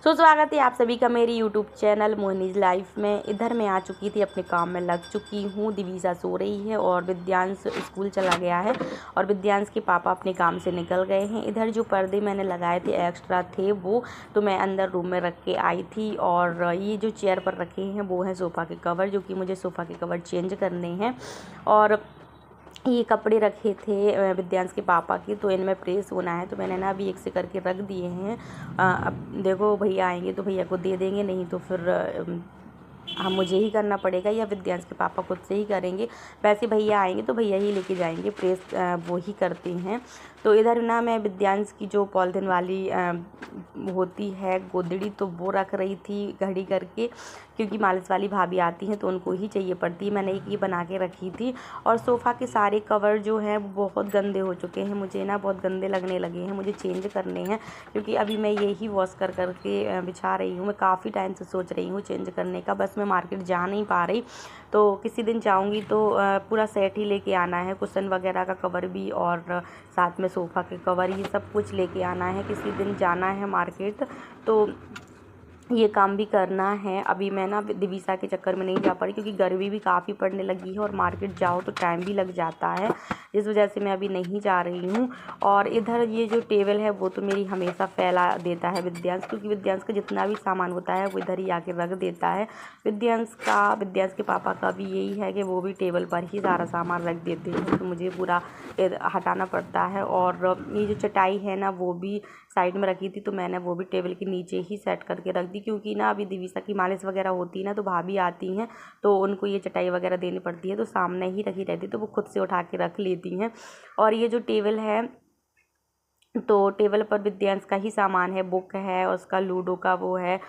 स्वागत है आप सभी का मेरी यूट्यूब चैनल मोहिनीज लाइफ में। इधर मैं आ चुकी थी, अपने काम में लग चुकी हूँ। दिवीसा सो रही है और विद्यांश स्कूल चला गया है और विद्यांश के पापा अपने काम से निकल गए हैं। इधर जो पर्दे मैंने लगाए थे एक्स्ट्रा थे वो तो मैं अंदर रूम में रख के आई थी। और ये जो चेयर पर रखे हैं वो हैं सोफ़ा के कवर, जो कि मुझे सोफ़ा के कवर चेंज करने हैं। और ये कपड़े रखे थे विद्यांश के पापा के, तो इनमें प्रेस होना है, तो मैंने ना अभी एक से करके रख दिए हैं। अब देखो भैया आएंगे तो भैया को दे देंगे, नहीं तो फिर हम मुझे ही करना पड़ेगा या विद्यांश के पापा खुद से ही करेंगे। वैसे भैया आएंगे तो भैया ही लेके जाएंगे, प्रेस वो ही करते हैं। तो इधर ना मैं विद्यांश की जो पॉलिथीन वाली होती है गोदड़ी, तो वो रख रही थी घड़ी करके, क्योंकि मालिश वाली भाभी आती हैं तो उनको ही चाहिए पड़ती है। मैंने एक ये बना के रखी थी। और सोफ़ा के सारे कवर जो हैं वो बहुत गंदे हो चुके हैं, मुझे ना बहुत गंदे लगने लगे हैं, मुझे चेंज करने हैं। क्योंकि अभी मैं यही वॉश कर के बिछा रही हूँ। मैं काफ़ी टाइम से सोच रही हूँ चेंज करने का, बस मैं मार्केट जा नहीं पा रही। तो किसी दिन जाऊँगी तो पूरा सेट ही लेके आना है, कुशन वगैरह का कवर भी और साथ में सोफ़ा के कवर, ये सब कुछ लेके आना है। किसी दिन जाना है मार्केट, तो ये काम भी करना है। अभी मैं ना दिवीसा के चक्कर में नहीं जा पा रही, क्योंकि गर्मी भी काफ़ी पड़ने लगी है और मार्केट जाओ तो टाइम भी लग जाता है, इस वजह से मैं अभी नहीं जा रही हूँ। और इधर ये जो टेबल है वो तो मेरी हमेशा फैला देता है विद्यांश, क्योंकि विद्यांश का जितना भी सामान होता है वो इधर ही आके रख देता है। विद्यांश के पापा का भी यही है कि वो भी टेबल पर ही सारा सामान रख देते हैं, तो मुझे पूरा हटाना पड़ता है। और ये जो चटाई है ना वो भी साइड में रखी थी, तो मैंने वो भी टेबल के नीचे ही सेट करके रख दी, क्योंकि ना अभी दिवीसा की मालिश वगैरह होती है ना, तो भाभी आती हैं तो उनको ये चटाई वगैरह देनी पड़ती है, तो सामने ही रखी रहती, तो वो खुद से उठा के रख लेती हैं। और ये जो टेबल है, तो टेबल पर विद्यांश का ही सामान है, बुक है, उसका लूडो का वो है,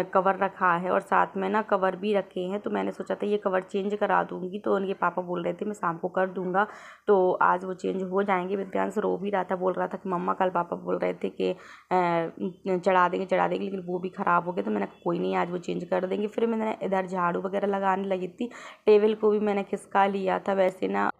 कवर रखा है और साथ में ना कवर भी रखे हैं। तो मैंने सोचा था ये कवर चेंज करा दूंगी, तो उनके पापा बोल रहे थे मैं शाम को कर दूंगा, तो आज वो चेंज हो जाएंगे। विद्यांश रो भी रहा था, बोल रहा था कि मम्मा कल पापा बोल रहे थे कि चढ़ा देंगे, लेकिन वो भी ख़राब हो गया। तो मैंने कहा कोई नहीं, आज वो चेंज कर देंगे। फिर मैंने इधर झाड़ू वगैरह लगाने लगी थी, टेबल को भी मैंने खिसका लिया था वैसे ना।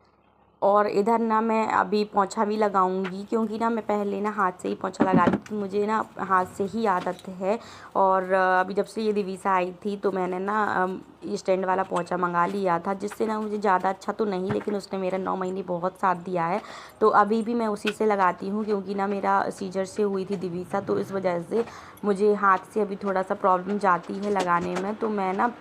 और इधर ना मैं अभी पोंछा भी लगाऊंगी, क्योंकि ना मैं पहले ना हाथ से ही पोंछा लगाती थी, मुझे ना हाथ से ही आदत है। और अभी जब से ये दिवीसा आई थी तो मैंने ना ये स्टैंड वाला पोंछा मंगा लिया था, जिससे ना मुझे ज़्यादा अच्छा तो नहीं, लेकिन उसने मेरा 9 महीने बहुत साथ दिया है। तो अभी भी मैं उसी से लगाती हूँ, क्योंकि ना मेरा सीजर से हुई थी दिवीसा, तो इस वजह से मुझे हाथ से अभी थोड़ा सा प्रॉब्लम जाती है लगाने में, तो मैं ना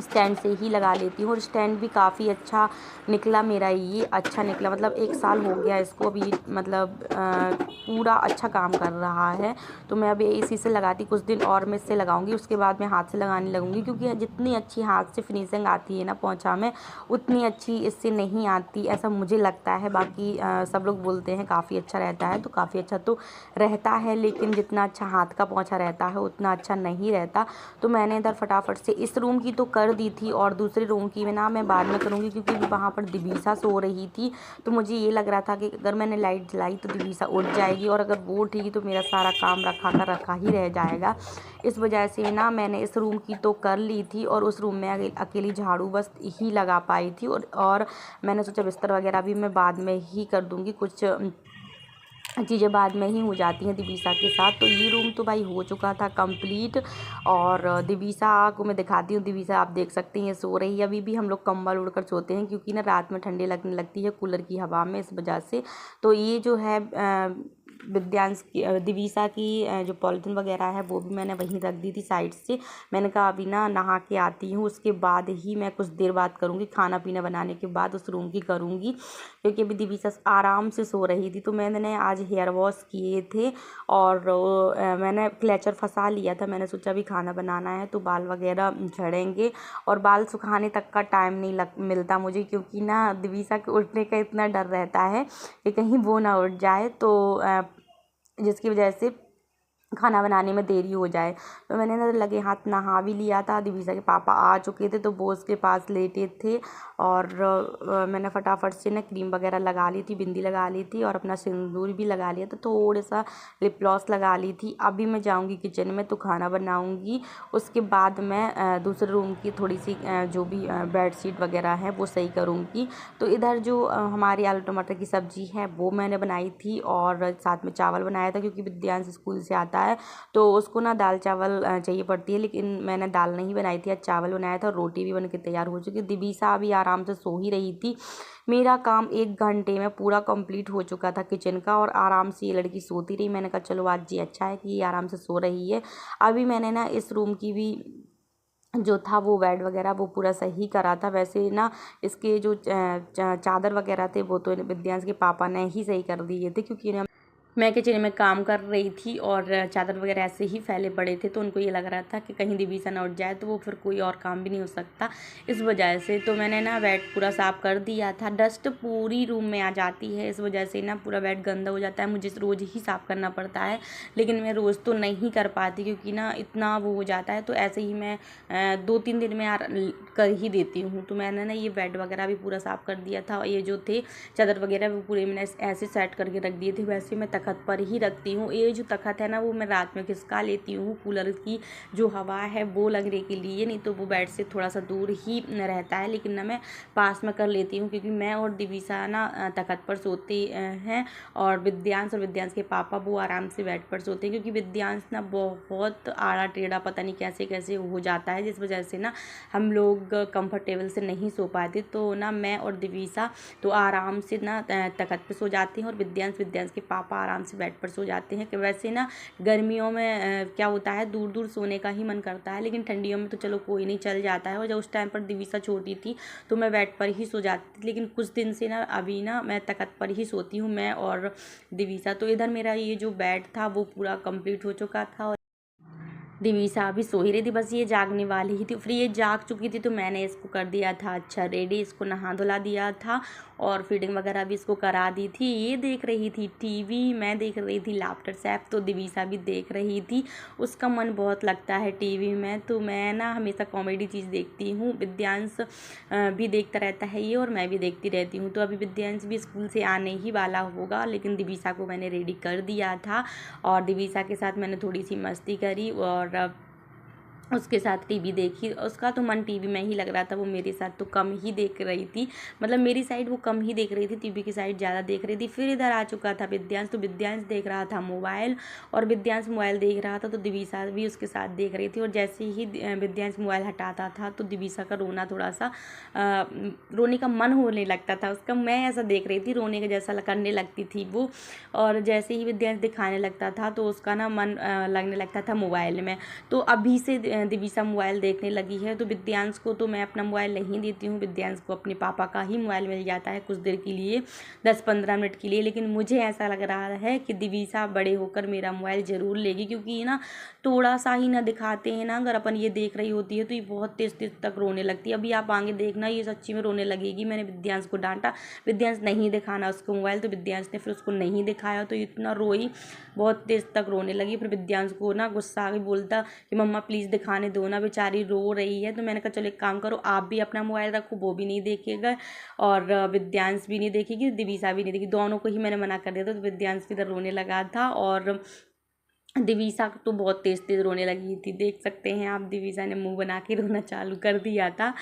स्टैंड से ही लगा लेती हूँ। और स्टैंड भी काफ़ी अच्छा निकला मेरा, ये अच्छा निकला, मतलब 1 साल हो गया इसको अभी, मतलब पूरा अच्छा काम कर रहा है। तो मैं अभी इसी से लगाती, कुछ दिन और मैं इससे लगाऊंगी, उसके बाद मैं हाथ से लगाने लगूंगी, क्योंकि जितनी अच्छी हाथ से फिनिशिंग आती है ना पोंछा में, उतनी अच्छी इससे नहीं आती, ऐसा मुझे लगता है। बाकी सब लोग बोलते हैं काफ़ी अच्छा रहता है, तो काफ़ी अच्छा तो रहता है, लेकिन जितना अच्छा हाथ का पोंछा रहता है उतना अच्छा नहीं रहता। तो मैंने इधर फटाफट से इस रूम की तो कर दी थी, और दूसरे रूम की में ना मैं बाद में करूँगी, क्योंकि वहाँ पर दिवीसा सो रही थी। तो मुझे ये लग रहा था कि अगर मैंने लाइट जलाई तो दिवीसा उठ जाएगी, और अगर वो उठेगी तो मेरा सारा काम रखा ही रह जाएगा। इस वजह से ना मैंने इस रूम की तो कर ली थी, और उस रूम में अकेली झाड़ू बस ही लगा पाई थी। और मैंने सोचा बिस्तर वगैरह भी मैं बाद में ही कर दूँगी, कुछ चीज़ें बाद में ही हो जाती हैं दिवीसा के साथ। तो ये रूम तो भाई हो चुका था कंप्लीट। और दिवीसा को मैं दिखाती हूँ, दिवीसा आप देख सकते हैं सो रही है। अभी भी हम लोग कंबल उड़कर सोते हैं, क्योंकि ना रात में ठंडी लगने लगती है कूलर की हवा में, इस वजह से। तो ये जो है विद्यांश की दिवीसा की जो पॉलिथीन वगैरह है वो भी मैंने वहीं रख दी थी साइड से। मैंने कहा अभी ना नहा के आती हूँ, उसके बाद ही मैं कुछ देर बाद करूँगी, खाना पीना बनाने के बाद उस रूम की करूँगी, क्योंकि अभी दिवीसा आराम से सो रही थी। तो मैंने आज हेयर वॉश किए थे, और मैंने क्लेचर फंसा लिया था। मैंने सोचा अभी खाना बनाना है तो बाल वगैरह झड़ेंगे, और बाल सुखाने तक का टाइम नहीं मिलता मुझे, क्योंकि ना दिवीसा के उठने का इतना डर रहता है कि कहीं वो ना उठ जाए, तो जिसकी वजह से खाना बनाने में देरी हो जाए। तो मैंने ना लगे हाथ नहा भी लिया था, दिवीसा के पापा आ चुके थे तो वो उसके पास लेटे थे। और मैंने फटाफट से ना क्रीम वगैरह लगा ली थी, बिंदी लगा ली थी, और अपना सिंदूर भी लगा लिया था, थोड़ा सा लिप ग्लॉस लगा ली थी। अभी मैं जाऊंगी किचन में तो खाना बनाऊंगी, उसके बाद मैं दूसरे रूम की थोड़ी सी जो भी बेडशीट वगैरह है वो सही करूँगी। तो इधर जो हमारी आलू टमाटर की सब्ज़ी है वो मैंने बनाई थी, और साथ में चावल बनाया था, क्योंकि विद्यांश स्कूल से आता है, तो उसको ना दाल चावल चाहिए पड़ती है। लेकिन मैंने दाल नहीं बनाई थी, आज चावल बनाया था, रोटी भी बन के तैयार हो चुकी। दिवीसा अभी आराम से सो ही रही थी। मेरा काम 1 घंटे में पूरा कंप्लीट हो चुका था किचन का, और आराम से ये लड़की सोती रही। मैंने कहा चलो आज ये अच्छा है कि ये आराम से सो रही है। अभी मैंने ना इस रूम की भी जो था वो बेड वगैरह वो पूरा सही करा था। वैसे ना इसके जो चादर वगैरह थे वो तो विद्यांश के पापा ने ही सही कर दिए थे, क्योंकि मैं किचन में काम कर रही थी और चादर वगैरह ऐसे ही फैले पड़े थे, तो उनको ये लग रहा था कि कहीं दिवीसा ना उठ जाए तो वो फिर कोई और काम भी नहीं हो सकता, इस वजह से। तो मैंने ना बेड पूरा साफ़ कर दिया था। डस्ट पूरी रूम में आ जाती है, इस वजह से ना पूरा बेड गंदा हो जाता है। मुझे रोज़ ही साफ़ करना पड़ता है, लेकिन मैं रोज़ तो नहीं कर पाती, क्योंकि ना इतना वो हो जाता है। तो ऐसे ही मैं 2-3 दिन में कर ही देती हूँ। तो मैंने ना ये बेड वगैरह भी पूरा साफ़ कर दिया था। ये जो थे चादर वगैरह वो पूरे मैंने ऐसे सेट करके रख दिए थे। वैसे मैं तख़्त पर ही रखती हूँ। ये जो तख़्त है ना वो मैं रात में खिसका लेती हूँ, कूलर की जो हवा है वो लगने के लिए, नहीं तो वो बेड से थोड़ा सा दूर ही रहता है। लेकिन ना मैं पास में कर लेती हूँ, क्योंकि मैं और दिवीसा ना तख़्त पर सोते हैं, और विद्यांश के पापा वो आराम से बेड पर सोते हैं, क्योंकि विद्यांश ना बहुत आड़ा टेढ़ा पता नहीं कैसे कैसे हो जाता है, जिस वजह से ना हम लोग कंफर्टेबल से नहीं सो पाते। तो ना मैं और दिवीसा तो आराम से ना तख़्त पे सो जाते हैं, और विद्यांश के पापा आराम से बेड पर सो जाते हैं। कि वैसे ना गर्मियों में क्या होता है, दूर दूर सोने का ही मन करता है, लेकिन ठंडियों में तो चलो कोई नहीं, चल जाता है। और जब उस टाइम पर दिवीसा छोटी थी तो मैं बेड पर ही सो जाती थी, लेकिन कुछ दिन से ना अभी ना मैं तख़्त पर ही सोती हूँ, मैं और दिवीसा। तो इधर मेरा ये जो बेड था वो पूरा कंप्लीट हो चुका था, और दिवीसा अभी सो ही रही थी, बस ये जागने वाली ही थी। फिर ये जाग चुकी थी तो मैंने इसको कर दिया था अच्छा रेडी, इसको नहा धुला दिया था, और फीडिंग वगैरह भी इसको करा दी थी। ये देख रही थी टीवी, मैं देख रही थी लाफ्टर शेफ, तो दिवीसा भी देख रही थी। उसका मन बहुत लगता है टीवी में, तो मैं ना हमेशा कॉमेडी चीज़ देखती हूँ। विद्यांश भी देखता रहता है ये, और मैं भी देखती रहती हूँ। तो अभी विद्यांश भी स्कूल से आने ही वाला होगा, लेकिन दिवीसा को मैंने रेडी कर दिया था, और दिवीसा के साथ मैंने थोड़ी सी मस्ती करी, और उसके साथ टीवी देखी। उसका तो मन टीवी में ही लग रहा था, वो मेरे साथ तो कम ही देख रही थी, मतलब मेरी साइड वो कम ही देख रही थी, टीवी की साइड ज़्यादा देख रही थी। फिर इधर आ चुका था विद्यांश, तो विद्यांश देख रहा था मोबाइल, और विद्यांश मोबाइल देख रहा था तो दिवीसा भी उसके साथ देख रही थी। और जैसे ही विद्यांश मोबाइल हटाता था तो दिवीसा का रोना थोड़ा सा रोने का मन होने लगता था उसका। मैं ऐसा देख रही थी, रोने का जैसा करने लगती थी वो, और जैसे ही विद्यांश दिखाने लगता था तो उसका ना मन लगने लगता था मोबाइल में। तो अभी से दिवीसा मोबाइल देखने लगी है, तो विद्यांश को तो मैं अपना मोबाइल नहीं देती हूँ, विद्यांश को अपने पापा का ही मोबाइल मिल जाता है कुछ देर के लिए, 10-15 मिनट के लिए। लेकिन मुझे ऐसा लग रहा है कि दिवीसा बड़े होकर मेरा मोबाइल ज़रूर लेगी, क्योंकि ये ना थोड़ा सा ही ना दिखाते हैं ना, अगर अपन ये देख रही होती है तो ये बहुत तेज़ तेज़ तक रोने लगती है। अभी आप आगे देखना, ये सच्ची में रोने लगेगी। मैंने विद्यांश को डांटा, विद्यांश नहीं दिखाना उसको मोबाइल, तो विद्यांश ने फिर उसको नहीं दिखाया, तो इतना रोई, बहुत तेज़ तक रोने लगी। फिर विद्यांश को ना गुस्सा आ गई, बोलता कि मम्मा प्लीज़ दिखाने दो ना, बेचारी रो रही है। तो मैंने कहा चलो एक काम करो, आप भी अपना मोबाइल रखो, वो भी नहीं देखेगा, और विद्यांश भी नहीं देखेगी, दिवीसा भी नहीं देखेगी, दोनों को ही मैंने मना कर दिया था। तो विद्यांश भी इधर रोने लगा था, और दिवीसा तो बहुत तेज़ तेज़ रोने लगी थी। देख सकते हैं आप, दिवीसा ने मुंह बना के रोना चालू कर दिया था,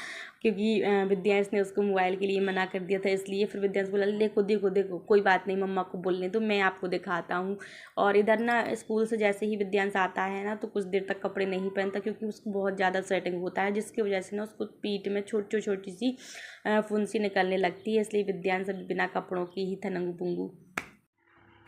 क्योंकि विद्यांश ने उसको मोबाइल के लिए मना कर दिया था, इसलिए। फिर विद्यांश बोला देखो देखो देखो, कोई बात नहीं, मम्मा को बोलने तो मैं आपको दिखाता हूँ। और इधर ना स्कूल से जैसे ही विद्यांश आता है ना, तो कुछ देर तक कपड़े नहीं पहनता, क्योंकि उसको बहुत ज़्यादा स्वेटिंग होता है, जिसकी वजह से ना उसको पीठ में छोटी छोटी सी फुंसी निकलने लगती है, इसलिए विद्यांश अभी बिना कपड़ों की ही था नंगू पुंगू।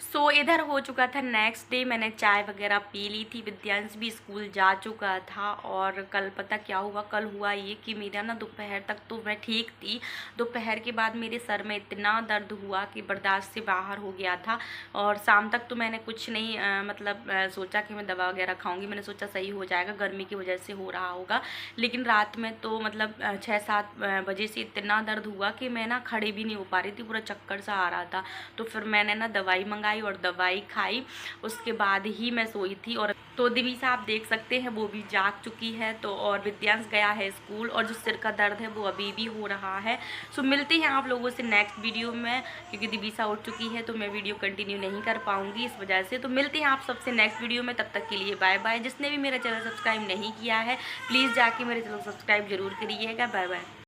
सो इधर हो चुका था नेक्स्ट डे, मैंने चाय वगैरह पी ली थी, विद्यांश भी स्कूल जा चुका था। और कल पता क्या हुआ, कल हुआ ये कि मेरा ना दोपहर तक तो मैं ठीक थी, दोपहर के बाद मेरे सर में इतना दर्द हुआ कि बर्दाश्त से बाहर हो गया था। और शाम तक तो मैंने कुछ नहीं सोचा कि मैं दवा वगैरह खाऊंगी, मैंने सोचा सही हो जाएगा, गर्मी की वजह से हो रहा होगा। लेकिन रात में तो मतलब 6-7 बजे से इतना दर्द हुआ कि मैं ना खड़े भी नहीं हो पा रही थी, पूरा चक्कर सा आ रहा था। तो फिर मैंने ना दवाई मंगाई और दवाई खाई, उसके बाद ही मैं सोई थी। और तो दिवीसा आप देख सकते हैं वो भी जाग चुकी है, तो और विद्यांश गया है स्कूल, और जो सिर का दर्द है वो अभी भी हो रहा है। सो मिलते हैं आप लोगों से नेक्स्ट वीडियो में, क्योंकि दिवीसा उठ चुकी है तो मैं वीडियो कंटिन्यू नहीं कर पाऊंगी इस वजह से। तो मिलते हैं आप सबसे नेक्स्ट वीडियो में, तब तक के लिए बाय बाय। जिसने भी मेरा चैनल सब्सक्राइब नहीं किया है प्लीज़ जाके मेरे चैनल सब्सक्राइब जरूर करिएगा। Bye bye.